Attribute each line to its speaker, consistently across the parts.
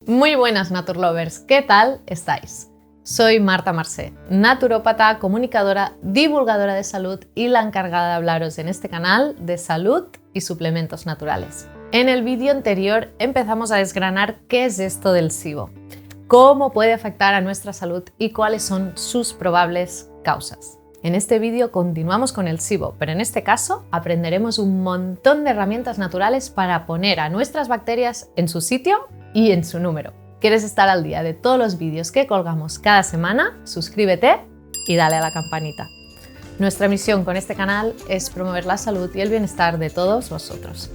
Speaker 1: Muy buenas Naturlovers, ¿qué tal estáis? Soy Marta Marsé, naturópata, comunicadora, divulgadora de salud y la encargada de hablaros en este canal de salud y suplementos naturales. En el vídeo anterior empezamos a desgranar qué es esto del SIBO, cómo puede afectar a nuestra salud y cuáles son sus probables causas. En este vídeo continuamos con el SIBO, pero en este caso aprenderemos un montón de herramientas naturales para poner a nuestras bacterias en su sitio y en su número. ¿Quieres estar al día de todos los vídeos que colgamos cada semana? Suscríbete y dale a la campanita. Nuestra misión con este canal es promover la salud y el bienestar de todos vosotros.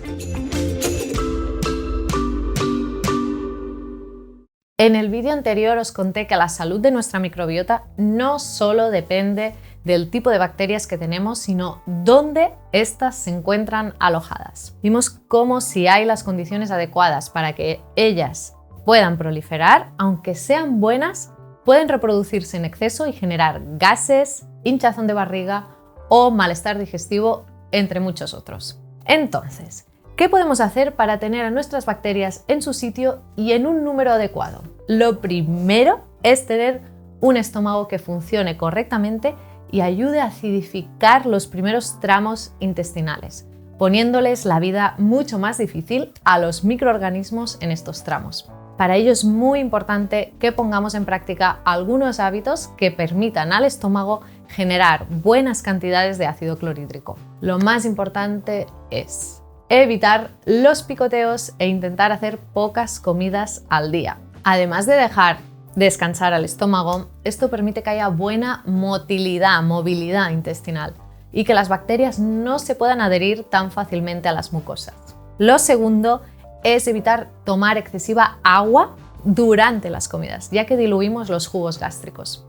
Speaker 1: En el vídeo anterior os conté que la salud de nuestra microbiota no solo depende del tipo de bacterias que tenemos, sino dónde éstas se encuentran alojadas. Vimos cómo si hay las condiciones adecuadas para que ellas puedan proliferar, aunque sean buenas, pueden reproducirse en exceso y generar gases, hinchazón de barriga o malestar digestivo, entre muchos otros. Entonces, ¿qué podemos hacer para tener a nuestras bacterias en su sitio y en un número adecuado? Lo primero es tener un estómago que funcione correctamente y ayude a acidificar los primeros tramos intestinales, poniéndoles la vida mucho más difícil a los microorganismos en estos tramos. Para ello es muy importante que pongamos en práctica algunos hábitos que permitan al estómago generar buenas cantidades de ácido clorhídrico. Lo más importante es evitar los picoteos e intentar hacer pocas comidas al día. Además de dejar descansar al estómago, esto permite que haya buena movilidad intestinal y que las bacterias no se puedan adherir tan fácilmente a las mucosas. Lo segundo es evitar tomar excesiva agua durante las comidas, ya que diluimos los jugos gástricos.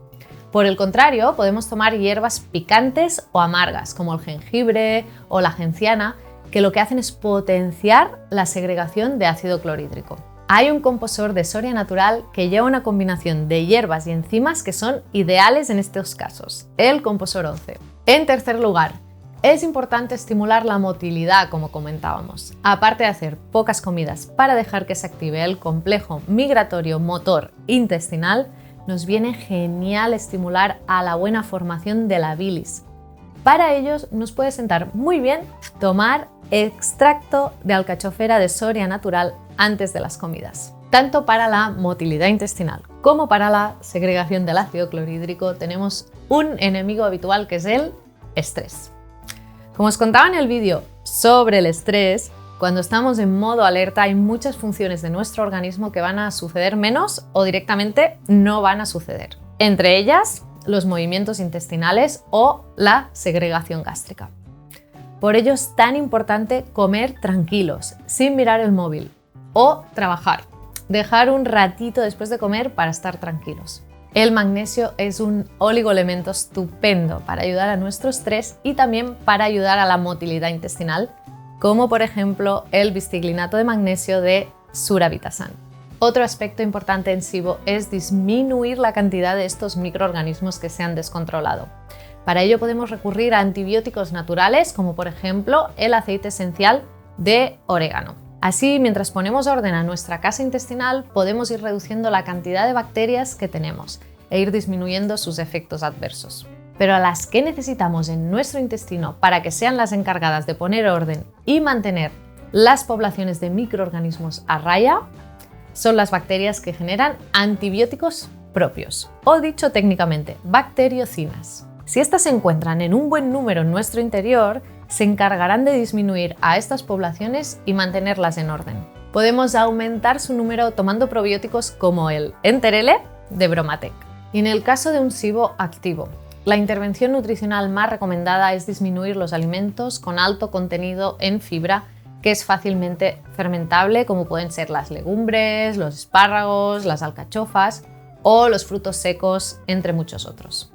Speaker 1: Por el contrario, podemos tomar hierbas picantes o amargas, como el jengibre o la genciana, que lo que hacen es potenciar la segregación de ácido clorhídrico. Hay un compostor de Soria Natural que lleva una combinación de hierbas y enzimas que son ideales en estos casos, el compostor 11. En tercer lugar, es importante estimular la motilidad, como comentábamos. Aparte de hacer pocas comidas para dejar que se active el complejo migratorio motor intestinal, nos viene genial estimular a la buena formación de la bilis. Para ello nos puede sentar muy bien tomar extracto de alcachofera de Soria Natural antes de las comidas. Tanto para la motilidad intestinal como para la segregación del ácido clorhídrico tenemos un enemigo habitual que es el estrés. Como os contaba en el vídeo sobre el estrés, cuando estamos en modo alerta hay muchas funciones de nuestro organismo que van a suceder menos o directamente no van a suceder. Entre ellas, los movimientos intestinales o la segregación gástrica. Por ello es tan importante comer tranquilos, sin mirar el móvil, o trabajar, dejar un ratito después de comer para estar tranquilos. El magnesio es un oligoelemento estupendo para ayudar a nuestro estrés y también para ayudar a la motilidad intestinal, como por ejemplo el bistiglinato de magnesio de Suravitasan. Otro aspecto importante en SIBO es disminuir la cantidad de estos microorganismos que se han descontrolado. Para ello podemos recurrir a antibióticos naturales, como por ejemplo el aceite esencial de orégano. Así, mientras ponemos orden a nuestra casa intestinal, podemos ir reduciendo la cantidad de bacterias que tenemos e ir disminuyendo sus efectos adversos. Pero a las que necesitamos en nuestro intestino para que sean las encargadas de poner orden y mantener las poblaciones de microorganismos a raya, son las bacterias que generan antibióticos propios, o dicho técnicamente, bacteriocinas. Si estas se encuentran en un buen número en nuestro interior, se encargarán de disminuir a estas poblaciones y mantenerlas en orden. Podemos aumentar su número tomando probióticos como el Enterele de Bromatec. Y en el caso de un SIBO activo, la intervención nutricional más recomendada es disminuir los alimentos con alto contenido en fibra, que es fácilmente fermentable, como pueden ser las legumbres, los espárragos, las alcachofas o los frutos secos, entre muchos otros.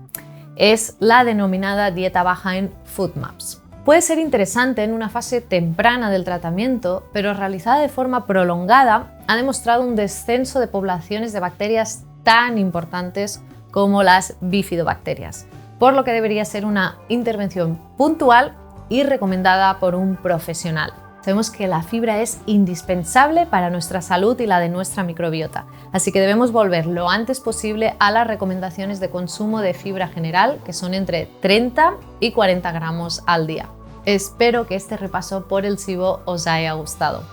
Speaker 1: Es la denominada dieta baja en FODMAPs. Puede ser interesante en una fase temprana del tratamiento, pero realizada de forma prolongada ha demostrado un descenso de poblaciones de bacterias tan importantes como las bifidobacterias, por lo que debería ser una intervención puntual y recomendada por un profesional. Sabemos que la fibra es indispensable para nuestra salud y la de nuestra microbiota, así que debemos volver lo antes posible a las recomendaciones de consumo de fibra general, que son entre 30 y 40 gramos al día. Espero que este repaso por el SIBO os haya gustado.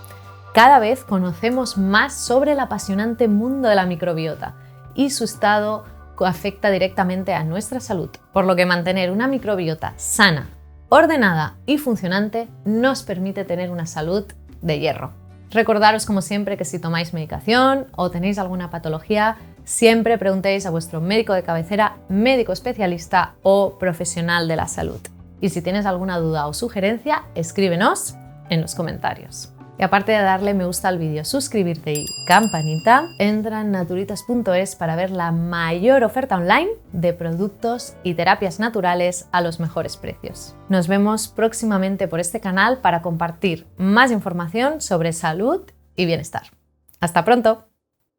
Speaker 1: Cada vez conocemos más sobre el apasionante mundo de la microbiota y su estado afecta directamente a nuestra salud, por lo que mantener una microbiota sana, ordenada y funcionante nos permite tener una salud de hierro. Recordaros como siempre que si tomáis medicación o tenéis alguna patología, siempre preguntéis a vuestro médico de cabecera, médico especialista o profesional de la salud. Y si tienes alguna duda o sugerencia, escríbenos en los comentarios. Y aparte de darle me gusta al vídeo, suscribirte y campanita, entra en naturitas.es para ver la mayor oferta online de productos y terapias naturales a los mejores precios. Nos vemos próximamente por este canal para compartir más información sobre salud y bienestar. ¡Hasta pronto!